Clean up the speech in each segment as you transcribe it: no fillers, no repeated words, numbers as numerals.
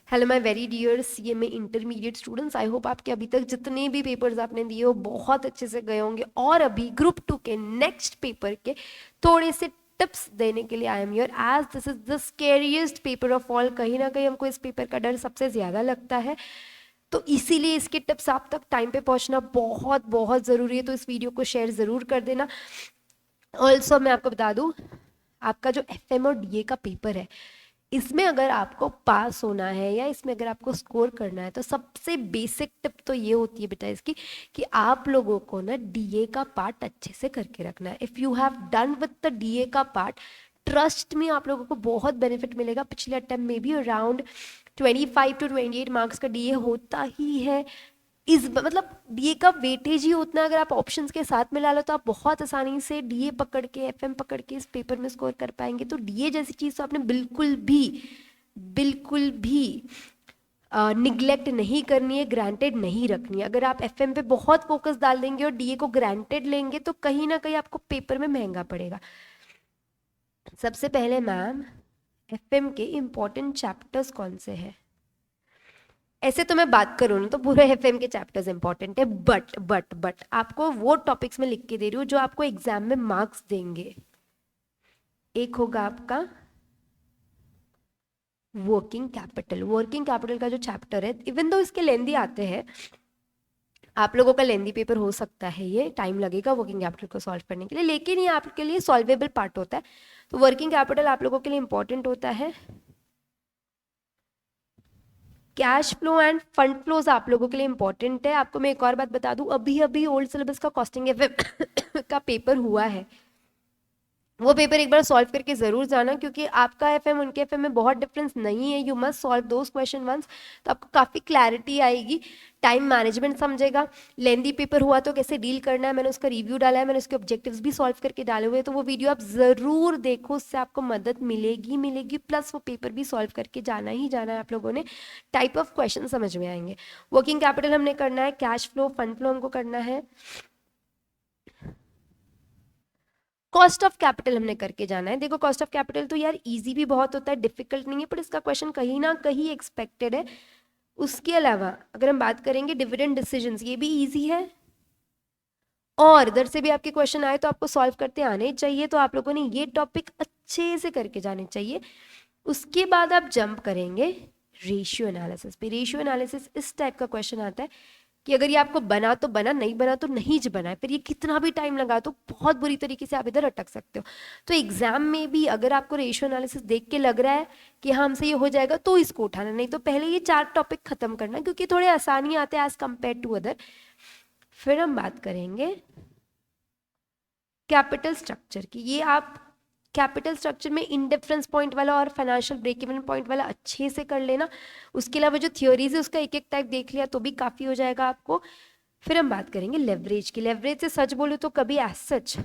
Hello my very dear CMA intermediate students, I hope आपके अभी तक जितने भी पेपर्स आपने दिए हो बहुत अच्छे से गए होंगे। और अभी ग्रुप 2 के नेक्स्ट पेपर के थोड़े से टिप्स देने के लिए I am here, as this is the scariest paper of all. कहीं ना कहीं हमको इस पेपर का डर सबसे ज़्यादा लगता है, तो इसीलिए इसके टिप्स आप तक टाइम पे पहुंचना बहुत बहुत ज़रूरी है। तो इस वीडियो को शेयर ज़रूर कर देना। ऑल्सो मैं आपको बता दूं, आपका जो एफएम और डीए का पेपर है, इसमें अगर आपको पास होना है या इसमें अगर आपको स्कोर करना है, तो सबसे बेसिक टिप तो ये होती है बेटा इसकी, कि आप लोगों को ना डीए का पार्ट अच्छे से करके रखना है। If you have done with the DA का पार्ट, ट्रस्ट में आप लोगों को बहुत बेनिफिट मिलेगा। पिछले अटेम्प्ट में भी अराउंड 25 to 28 मार्क्स का डीए होता ही है। इस मतलब डीए का वेटेज ही उतना, अगर आप ऑप्शंस के साथ मिला लो तो आप बहुत आसानी से डीए पकड़ के एफएम पकड़ के इस पेपर में स्कोर कर पाएंगे। तो डीए जैसी चीज़ तो आपने बिल्कुल भी निग्लेक्ट नहीं करनी है, ग्रांटेड नहीं रखनी है। अगर आप एफएम पे बहुत फोकस डाल देंगे और डीए को ग्रांटेड लेंगे तो कहीं ना कहीं आपको पेपर में महंगा पड़ेगा। सबसे पहले मैम, एफएम के इम्पोर्टेंट चैप्टर्स कौन से हैं? ऐसे तो मैं बात करूँ ना तो पूरे एफएम के चैप्टर्स इंपॉर्टेंट है, बट आपको वो टॉपिक्स में लिख के दे रही हूँ जो आपको एग्जाम में मार्क्स देंगे। एक होगा आपका वर्किंग कैपिटल का जो चैप्टर है, इवन दो इसके लेंदी आते हैं, आप लोगों का लेंदी पेपर हो सकता है, ये टाइम लगेगा वर्किंग कैपिटल को सॉल्व करने के लिए, लेकिन ये आपके लिए सॉल्वेबल पार्ट होता है। तो वर्किंग कैपिटल आप लोगों के लिए इंपॉर्टेंट होता है। Cash flow end fund flows आप लोगों के लिए इंपॉर्टेंट है। आपको मैं एक और बात बता दूं, अभी अभी ओल्ड सिलेबस का कॉस्टिंग एफएम का पेपर हुआ है, वो पेपर एक बार सॉल्व करके जरूर जाना, क्योंकि आपका एफएम उनके एफएम में बहुत डिफरेंस नहीं है। You must solve those question once, तो आपको काफ़ी क्लैरिटी आएगी, टाइम मैनेजमेंट समझेगा। लेंदी पेपर हुआ तो कैसे डील करना है, मैंने उसका रिव्यू डाला है, मैंने उसके ऑब्जेक्टिव्स भी सॉल्व करके डाले हुए हैं, तो वो वीडियो आप ज़रूर देखो, उससे आपको मदद मिलेगी प्लस वो पेपर भी सॉल्व करके जाना ही जाना है। आप लोगों ने टाइप ऑफ क्वेश्चन समझ में आएंगे। वर्किंग कैपिटल हमने करना है, कैश फ्लो फंड फ्लो हमको करना है, कॉस्ट ऑफ कैपिटल हमने करके जाना है। देखो कॉस्ट ऑफ कैपिटल तो यार इजी भी बहुत होता है, डिफिकल्ट नहीं है, पर इसका क्वेश्चन कहीं ना कहीं एक्सपेक्टेड है। उसके अलावा अगर हम बात करेंगे डिविडेंड डिसीजंस, ये भी इजी है, और इधर से भी आपके क्वेश्चन आए तो आपको सॉल्व करते आने चाहिए। तो आप लोगों ने ये टॉपिक अच्छे से करके जाने चाहिए। उसके बाद आप जंप करेंगे रेशियो एनालिसिस पे। रेशियो एनालिसिस इस टाइप का क्वेश्चन आता है कि अगर ये आपको बना तो बना, नहीं बना तो नहीं ज बना है, फिर ये कितना भी टाइम लगा तो बहुत बुरी तरीके से आप इधर अटक सकते हो। तो एग्जाम में भी अगर आपको रेशियो एनालिसिस देख के लग रहा है कि हाँ हमसे ये हो जाएगा, तो इसको उठाना, नहीं तो पहले ये 4 टॉपिक खत्म करना, क्योंकि थोड़े आसानी आते हैं एज कम्पेयर टू अदर। फिर हम बात करेंगे कैपिटल स्ट्रक्चर की। ये आप कैपिटल स्ट्रक्चर में इंडिफरेंस पॉइंट वाला और फाइनेंशियल ब्रेक इवन पॉइंट वाला अच्छे से कर लेना। उसके अलावा जो थ्योरीज है उसका एक एक टाइप देख लिया तो भी काफ़ी हो जाएगा आपको। फिर हम बात करेंगे लेवरेज की। लेवरेज से सच बोलूँ तो कभी एज सच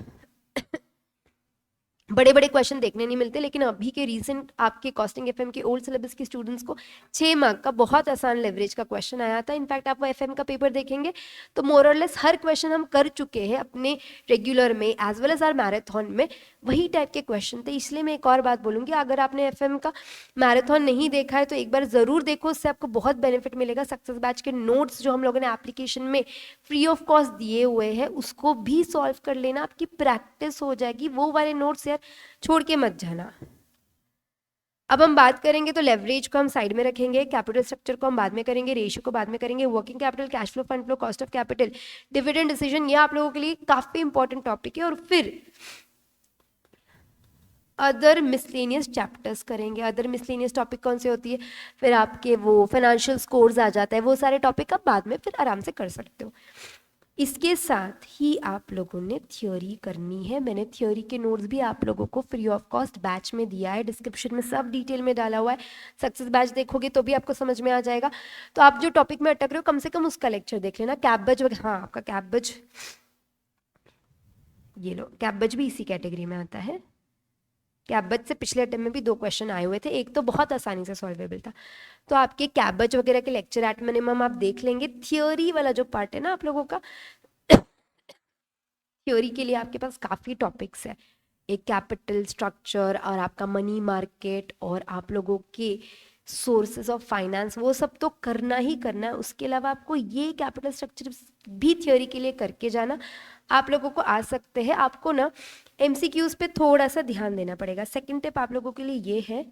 बड़े बड़े क्वेश्चन देखने नहीं मिलते, लेकिन अभी के रीसेंट आपके कॉस्टिंग एफएम के ओल्ड सिलेबस के स्टूडेंट्स को 6 मार्क का बहुत आसान लेवरेज का क्वेश्चन आया था। इनफैक्ट आप वो एफएम का पेपर देखेंगे तो मोर और लेस हर क्वेश्चन हम कर चुके हैं अपने रेगुलर में as well as our marathon में, वही टाइप के क्वेश्चन थे। इसलिए मैं एक और बात बोलूँगी, अगर आपने एफएम का मैराथन नहीं देखा है तो एक बार ज़रूर देखो, उससे आपको बहुत बेनिफिट मिलेगा। सक्सेस बैच के नोट्स जो हम लोगों ने एप्लीकेशन में फ्री ऑफ कॉस्ट दिए हुए हैं उसको भी सॉल्व कर लेना, आपकी प्रैक्टिस हो जाएगी। वो वाले नोट्स यार छोड़ के मत जाना। अब हम बात करेंगे तो लेवरेज को हम साइड में रखेंगे, कैपिटल स्ट्रक्चर को हम बाद में करेंगे, रेशियो को बाद में करेंगे, working capital, cash flow, fund flow, cost of capital, dividend decision, ये आप लोगों के लिए काफी इंपॉर्टेंट टॉपिक है। और फिर अदर मिसलेनियस चैप्टर्स करेंगे। अदर मिसलेनियस टॉपिक कौन से होती है? फिर आपके वो फाइनेंशियल स्कोर्स आ जाता है, वो सारे टॉपिक आप बाद में फिर आराम से कर सकते हो। इसके साथ ही आप लोगों ने थ्योरी करनी है। मैंने थ्योरी के नोट्स भी आप लोगों को फ्री ऑफ कॉस्ट बैच में दिया है, डिस्क्रिप्शन में सब डिटेल में डाला हुआ है। सक्सेस बैच देखोगे तो भी आपको समझ में आ जाएगा। तो आप जो टॉपिक में अटक रहे हो कम से कम उसका लेक्चर देख लेना। कैबज वगैरह, हाँ आपका कैबज, ये लो कैबज भी इसी कैटेगरी में आता है। कैबज से पिछले अटेम्प्ट में भी 2 क्वेश्चन आए हुए थे, एक तो बहुत आसानी से सॉल्वेबल था। तो आपके कैबज वगैरह के लेक्चर एट मिनिमम आप देख लेंगे। थियोरी वाला जो पार्ट है ना आप लोगों का, थ्योरी के लिए आपके पास काफ़ी टॉपिक्स है। एक कैपिटल स्ट्रक्चर और आपका मनी मार्केट और आप लोगों के सोर्सेज ऑफ फाइनेंस, वो सब तो करना ही करना है। उसके अलावा आपको ये कैपिटल स्ट्रक्चर भी थ्योरी के लिए करके जाना आप लोगों को आ सकते हैं। आपको ना एमसीक्यूज पे थोड़ा सा ध्यान देना पड़ेगा। सेकंड टिप आप लोगों के लिए ये है,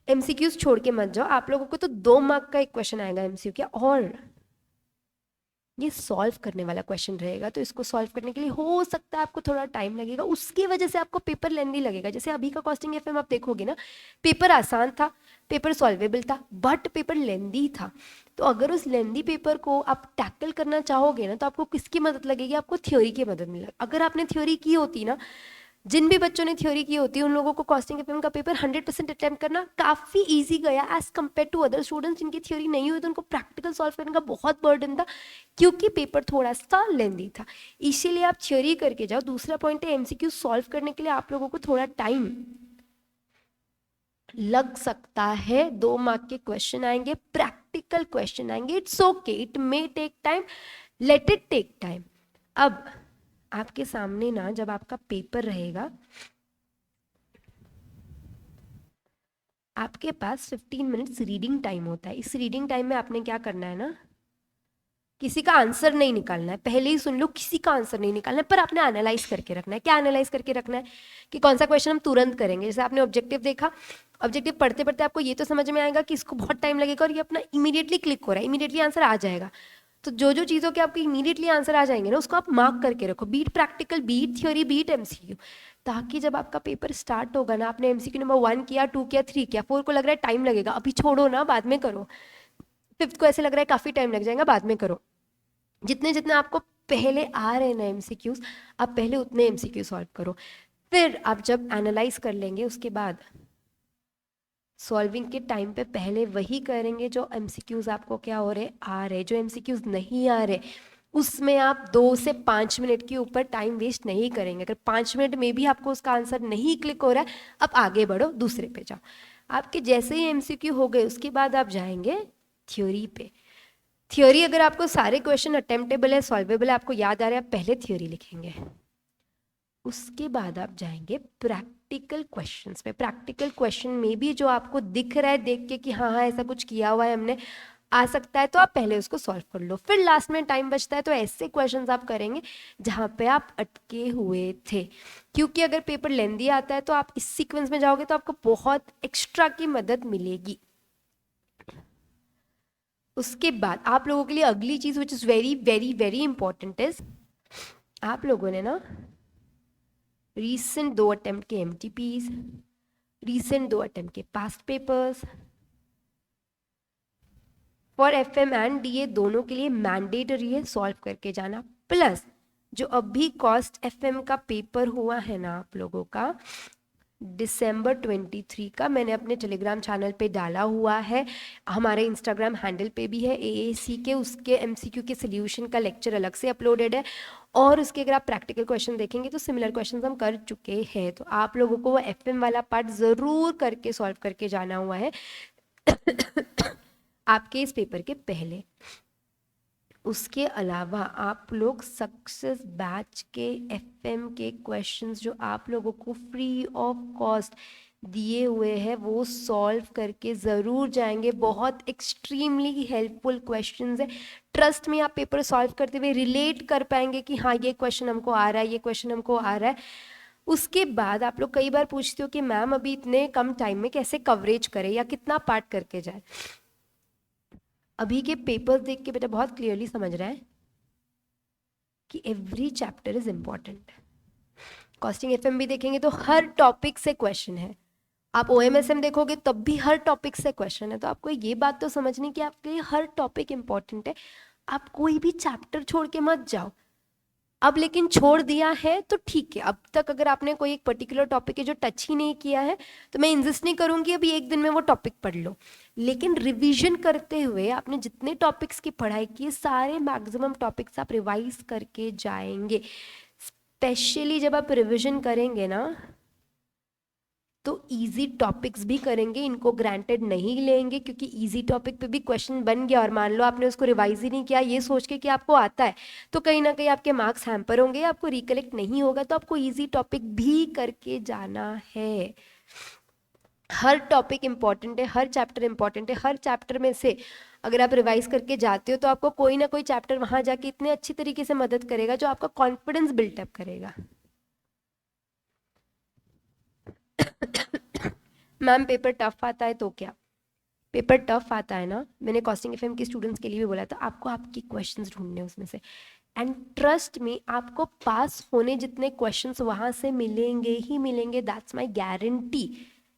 एमसीक्यूज छोड़ के मत जाओ। आप लोगों को तो 2 मार्क का एक क्वेश्चन आएगा एमसीक्यू क्या, और ये सॉल्व करने वाला क्वेश्चन रहेगा, तो इसको सॉल्व करने के लिए हो सकता है आपको थोड़ा टाइम लगेगा, उसकी वजह से आपको पेपर लेंदी लगेगा। जैसे अभी का कॉस्टिंग एफएम आप देखोगे ना, पेपर आसान था, पेपर सॉल्वेबल था, बट पेपर लेंदी था। तो अगर उस लेंदी पेपर को आप टैकल करना चाहोगे ना, तो आपको किसकी मदद लगेगी, आपको थ्योरी की मदद मिलेगी। अगर आपने थ्योरी की होती ना, जिन भी बच्चों ने थ्योरी की होती है उन लोगों को कॉस्टिंग एफएम का पेपर 100% अटेम्प्ट करना काफ़ी इजी गया as compare to other students जिनकी थ्योरी नहीं हुई, तो उनको प्रैक्टिकल सॉल्व करने का बहुत बर्डन था, क्योंकि पेपर थोड़ा सा लेंदी था। इसीलिए आप थ्योरी करके जाओ। दूसरा पॉइंट है, एमसीक्यू सॉल्व करने के लिए आप लोगों को थोड़ा टाइम लग सकता है। 2 मार्क के क्वेश्चन आएंगे, प्रैक्टिकल क्वेश्चन आएंगे, it's okay, it may take time, let it take time. अब आपके सामने ना जब आपका पेपर रहेगा, आपके पास 15 मिनट्स रीडिंग टाइम होता है। इस रीडिंग टाइम में आपने क्या करना है ना, किसी का आंसर नहीं निकालना है, पहले ही सुन लो, किसी का आंसर नहीं निकालना है, पर आपने एनालाइज करके रखना है। क्या एनालाइज करके रखना है कि कौन सा क्वेश्चन हम तुरंत करेंगे। जैसे आपने ऑब्जेक्टिव देखा, ऑब्जेक्टिव पढ़ते पढ़ते आपको ये तो समझ में आएगा कि इसको बहुत टाइम लगेगा और ये अपना इमीडिएटली क्लिक हो रहा है, इमीडिएटली आंसर आ जाएगा। तो जो जो चीज़ों के आपके इमीडिएटली आंसर आ जाएंगे ना, उसको आप मार्क करके रखो, beat practical, beat theory, beat MCQ, ताकि जब आपका पेपर स्टार्ट होगा ना, आपने एमसीक्यू नंबर 1 किया, 2 किया, 3 किया, 4 को लग रहा है टाइम लगेगा, अभी छोड़ो ना, बाद में करो। 5th को ऐसे लग रहा है काफ़ी टाइम लग जाएगा, बाद में करो। जितने जितने आपको पहले आ रहे हैं ना एमसीक्यूज, आप पहले उतने एमसीक्यू सॉल्व करो। फिर आप जब एनालाइज कर लेंगे, उसके बाद सॉल्विंग के टाइम पे पहले वही करेंगे जो एमसीक्यूज आपको क्या हो रहे आ रहे। जो एमसीक्यूज नहीं आ रहे उसमें आप 2 से 5 मिनट के ऊपर टाइम वेस्ट नहीं करेंगे। अगर 5 मिनट में भी आपको उसका आंसर नहीं क्लिक हो रहा है, आप आगे बढ़ो, दूसरे पे जाओ। आपके जैसे ही एमसीक्यू हो गए, उसके बाद आप जाएंगे थ्योरी पे। थ्योरी अगर आपको सारे क्वेश्चन अटेम्प्टेबल है, सॉल्वेबल है, आपको याद आ रहा है, आप पहले थ्योरी लिखेंगे, उसके बाद आप जाएंगे प्रैक्टिकल क्वेश्चंस पे। प्रैक्टिकल क्वेश्चन में भी जो आपको दिख रहा है देख के कि हाँ हाँ ऐसा कुछ किया हुआ है हमने, आ सकता है, तो आप पहले उसको सॉल्व कर लो। फिर लास्ट में टाइम बचता है तो ऐसे क्वेश्चंस आप करेंगे जहाँ पे आप अटके हुए थे, क्योंकि अगर पेपर लेंदी आता है तो आप इस सीक्वेंस में जाओगे तो आपको बहुत एक्स्ट्रा की मदद मिलेगी। उसके बाद आप लोगों के लिए अगली चीज which is very very very important is, आप लोगों ने ना रीसेंट 2 अटेम्प्ट के एमटीपीज, रीसेंट 2 अटेम्प्ट के past papers for FM and DA दोनों के लिए मैंडेटरी है सॉल्व करके जाना। प्लस जो अभी कॉस्ट एफएम का पेपर हुआ है ना आप लोगों का, दिसंबर 23 का, मैंने अपने टेलीग्राम चैनल पे डाला हुआ है, हमारे इंस्टाग्राम हैंडल पे भी है एएसी के, उसके एमसीक्यू के सोल्यूशन का लेक्चर अलग से अपलोडेड है। और उसके अगर आप प्रैक्टिकल क्वेश्चन देखेंगे तो सिमिलर क्वेश्चन हम कर चुके हैं, तो आप लोगों को वो एफएम वाला पार्ट ज़रूर करके सॉल्व करके जाना हुआ है आपके इस पेपर के पहले। उसके अलावा आप लोग सक्सेस बैच के एफएम के क्वेश्चंस जो आप लोगों को फ्री ऑफ कॉस्ट दिए हुए हैं वो सॉल्व करके ज़रूर जाएंगे। बहुत एक्सट्रीमली हेल्पफुल क्वेश्चंस है, ट्रस्ट में आप पेपर सॉल्व करते हुए रिलेट कर पाएंगे कि हाँ ये क्वेश्चन हमको आ रहा है, ये क्वेश्चन हमको आ रहा है। उसके बाद आप लोग कई बार पूछते हो कि मैम अभी इतने कम टाइम में कैसे कवरेज करें या कितना पार्ट करके जाए। अभी के पेपर्स देख के बेटा बहुत क्लियरली समझ रहा है कि every chapter is important. Costing FM भी देखेंगे तो हर टॉपिक से क्वेश्चन है, आप ओएमएसएम देखोगे तब भी हर टॉपिक से क्वेश्चन है। तो आपको ये बात तो समझनी कि आपके लिए हर टॉपिक इंपॉर्टेंट है, आप कोई भी चैप्टर छोड़ के मत जाओ। अब लेकिन छोड़ दिया है तो ठीक है, अब तक अगर आपने कोई एक पर्टिकुलर टॉपिक है जो टच ही नहीं किया है तो मैं इंसिस्ट नहीं करूंगी अभी एक दिन में वो टॉपिक पढ़ लो, लेकिन रिवीजन करते हुए आपने जितने टॉपिक्स की पढ़ाई की सारे मैक्सिमम टॉपिक्स आप रिवाइज करके जाएंगे। स्पेशली जब आप रिवीजन करेंगे ना तो इजी टॉपिक्स भी करेंगे, इनको ग्रांटेड नहीं लेंगे, क्योंकि इजी टॉपिक पे भी क्वेश्चन बन गया और मान लो आपने उसको रिवाइज ही नहीं किया ये सोच के कि आपको आता है, तो कहीं ना कहीं आपके मार्क्स हैम्पर होंगे, आपको रिकलेक्ट नहीं होगा। तो आपको इजी टॉपिक भी करके जाना है। हर टॉपिक इंपॉर्टेंट है, हर चैप्टर इंपॉर्टेंट है। हर चैप्टर में से अगर आप रिवाइज करके जाते हो तो आपको कोई ना कोई चैप्टर वहां जाके इतने अच्छी तरीके से मदद करेगा जो आपका कॉन्फिडेंस बिल्टअप करेगा। मैम पेपर टफ आता है तो क्या? पेपर टफ आता है ना, मैंने कॉस्टिंग एफएम के स्टूडेंट्स के लिए भी बोला था, आपको आपके क्वेश्चंस ढूंढने उसमें से, एंड ट्रस्ट में आपको पास होने जितने क्वेश्चंस वहां से मिलेंगे ही मिलेंगे, दैट्स माय गारंटी।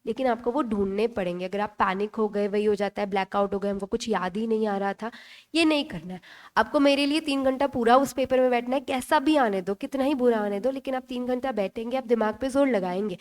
लेकिन आपको वो ढूंढने पड़ेंगे। अगर आप पैनिक हो गए, वही हो जाता है, ब्लैकआउट हो गए, हमको कुछ याद ही नहीं आ रहा था, ये नहीं करना है आपको। मेरे लिए 3 घंटा पूरा उस पेपर में बैठना है, कैसा भी आने दो, कितना ही बुरा आने दो, लेकिन आप 3 घंटा बैठेंगे, आप दिमाग पे जोर लगाएंगे।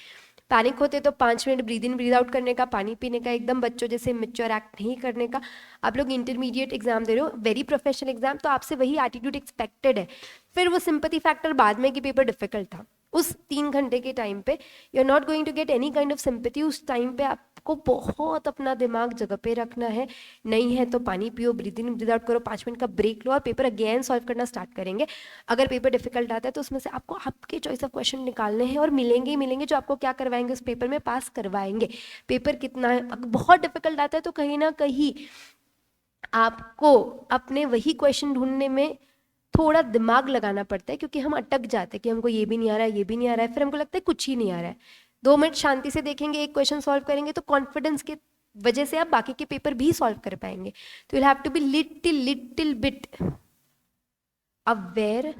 पैनिक होते तो 5 minute breathe in breathe out करने का, पानी पीने का, एकदम बच्चों जैसे मेच्योर एक्ट नहीं करने का। आप लोग इंटरमीडिएट एग्जाम दे रहे हो, वेरी प्रोफेशनल एग्जाम, तो आपसे वही एटीट्यूड एक्सपेक्टेड है। फिर वो सिंपैथी फैक्टर बाद में कि पेपर डिफिकल्ट था, उस 3 घंटे के टाइम पे you are not going to get any kind of sympathy. उस टाइम पे आपको बहुत अपना दिमाग जगह पे रखना है। नहीं है तो पानी पियो, ब्रीद इन ब्रीद आउट करो, 5 मिनट का ब्रेक लो और पेपर अगेन सॉल्व करना स्टार्ट करेंगे। अगर पेपर डिफिकल्ट आता है तो उसमें से आपको आपके चॉइस ऑफ क्वेश्चन निकालने हैं और मिलेंगे ही मिलेंगे जो आपको क्या करवाएंगे, उस पेपर में पास करवाएंगे। पेपर कितना है, बहुत डिफिकल्ट आता है तो कहीं ना कहीं आपको अपने वही क्वेश्चन ढूंढने में थोड़ा दिमाग लगाना पड़ता है, क्योंकि हम अटक जाते हैं कि हमको ये भी नहीं आ रहा है, ये भी नहीं आ रहा है, फिर हमको लगता है कुछ ही नहीं आ रहा है। 2 मिनट शांति से देखेंगे, एक क्वेश्चन सॉल्व करेंगे तो कॉन्फिडेंस के वजह से आप बाकी के पेपर भी सॉल्व कर पाएंगे। तो you have to be little bit aware.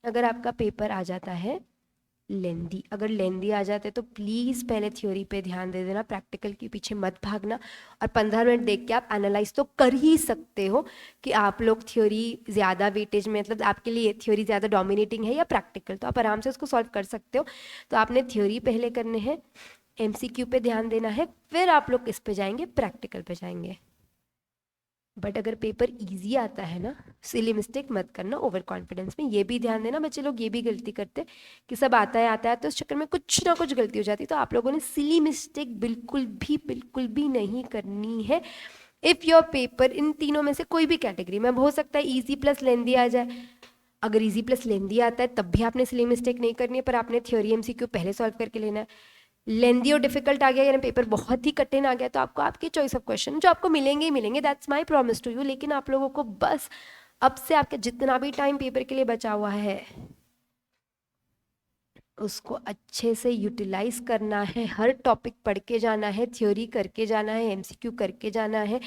अगर आपका पेपर आ जाता है लेंदी, अगर लेंदी आ जाते तो प्लीज़ पहले थ्योरी पे ध्यान दे देना, प्रैक्टिकल के पीछे मत भागना। और 15 मिनट देख के आप एनालाइज तो कर ही सकते हो कि आप लोग थ्योरी ज़्यादा वेटेज में, मतलब आपके लिए थ्योरी ज़्यादा डोमिनेटिंग है या प्रैक्टिकल, तो आप आराम से उसको सॉल्व कर सकते हो। तो आपने थ्योरी पहले करने हैं, एमसीक्यू पे ध्यान देना है, फिर आप लोग किस पे जाएंगे, प्रैक्टिकल पे जाएंगे। बट अगर पेपर इजी आता है ना, सिली मिस्टेक मत करना ओवर कॉन्फिडेंस में, ये भी ध्यान देना। बच्चे लोग ये भी गलती करते कि सब आता है तो उस चक्कर में कुछ ना कुछ गलती हो जाती, तो आप लोगों ने सिली मिस्टेक बिल्कुल भी नहीं करनी है। इफ़ योर पेपर इन तीनों में से कोई भी कैटेगरी में, हो सकता है ईजी प्लस लेंदी आ जाए, अगर ईजी प्लस लेंदी आता है तब भी आपने सिली मिस्टेक नहीं करनी है, पर आपने थ्योरी एमसीक्यू पहले सॉल्व करके लेना है। लेंदी और डिफिकल्ट आ गया, यानी पेपर बहुत ही कठिन आ गया, तो आपको आपकी चॉइस ऑफ क्वेश्चन जो आपको मिलेंगे ही मिलेंगे, that's my promise to you. लेकिन आप लोगों को बस अब से आपका जितना भी टाइम पेपर के लिए बचा हुआ है उसको अच्छे से यूटिलाइज करना है। हर टॉपिक पढ़ के जाना है, थ्योरी करके जाना है, एमसीक्यू करके जाना है,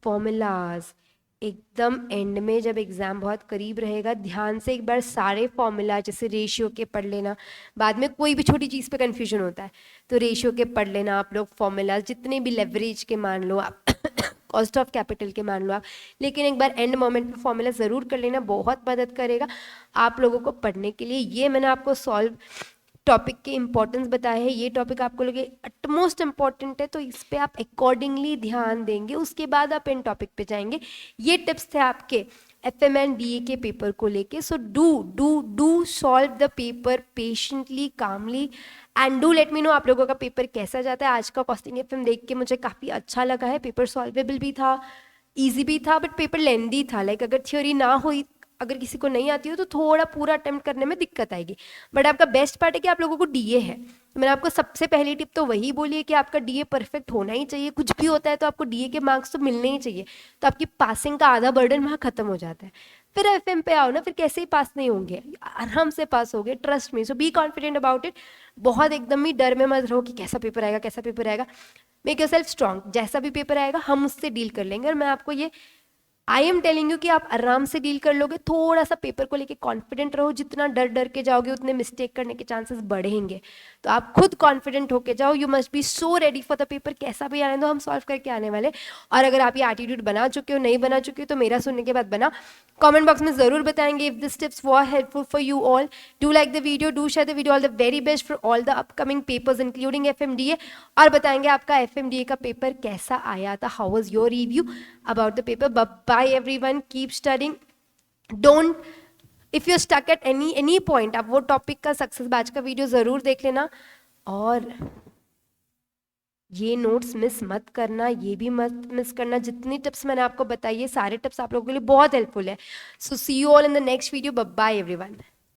फॉर्मूलाज एकदम एंड में जब एग्ज़ाम बहुत करीब रहेगा ध्यान से एक बार सारे फॉर्मूला, जैसे रेशियो के पढ़ लेना, बाद में कोई भी छोटी चीज़ पे कन्फ्यूजन होता है तो रेशियो के पढ़ लेना आप लोग, फॉर्मूलाज जितने भी, लेवरेज के मान लो आप, कॉस्ट ऑफ कैपिटल के मान लो आप, लेकिन एक बार एंड मोमेंट पे फॉर्मूला ज़रूर कर लेना, बहुत मदद करेगा आप लोगों को पढ़ने के लिए। ये मैंने आपको सॉल्व टॉपिक के इंपॉर्टेंस बताया है, ये टॉपिक आपको लगे अटमोस्ट इंपॉर्टेंट है तो इस पे आप अकॉर्डिंगली ध्यान देंगे, उसके बाद आप इन टॉपिक पे जाएंगे। ये टिप्स थे आपके एफएम एंड डीए के पेपर को लेके। So do solve the paper patiently, calmly, and do let me know आप लोगों का पेपर कैसा जाता है। आज का कॉस्टिंग एफएम देख के मुझे काफ़ी अच्छा लगा है, पेपर सॉल्वेबल भी था, ईजी भी था, बट पेपर लेंदी था। लाइक अगर थ्योरी ना हुई, अगर किसी को नहीं आती हो तो थोड़ा पूरा अटेम्प्ट करने में दिक्कत आएगी। बट आपका बेस्ट पार्ट है कि आप लोगों को डीए है। तो मैंने आपको सबसे पहली टिप तो वही बोली है कि आपका डीए परफेक्ट होना ही चाहिए, कुछ भी होता है तो आपको डीए के मार्क्स तो मिलने ही चाहिए, तो आपकी पासिंग का आधा बर्डन वहाँ खत्म हो जाता है। फिर एफएम पे आओ ना, फिर कैसे ही पास नहीं होंगे, आराम से पास हो गए, trust me. So be confident about it, बहुत एकदम ही डर में मत रहो कि कैसा पेपर आएगा, कैसा पेपर आएगा। मेक योर सेल्फ स्ट्रॉन्ग, जैसा भी पेपर आएगा हम उससे डील कर लेंगे। और मैं आपको ये आई एम टेलिंग यू कि आप आराम से डील कर लोगे। थोड़ा सा पेपर को लेके कॉन्फिडेंट रहो, जितना डर डर के जाओगे उतने मिस्टेक करने के चांसेस बढ़ेंगे, तो आप खुद कॉन्फिडेंट होके जाओ। You must be so ready for the paper, कैसा भी आने दो हम सॉल्व करके आने वाले। और अगर आप ये एटीट्यूड बना चुके हो, नहीं बना चुके हो, तो मेरा सुनने के बाद बना, कमेंट बॉक्स में जरूर बताएंगे। If this tips were helpful for you all, do like the video, do share the video. All the very best for all the upcoming papers including FMDA. और बताएंगे आपका एफएमडीए का पेपर कैसा आया था, how was your review about the paper. Bye everyone, keep studying, don't, if you stuck at any point, आप वो topic का सक्सेस बैच का वीडियो जरूर देख लेना। और ये नोट्स मिस मत करना, ये भी मत मिस करना। जितनी टिप्स मैंने आपको बताई है सारे टिप्स आप लोगों के लिए बहुत हेल्पफुल है। So see you all in the next video, bye bye everyone.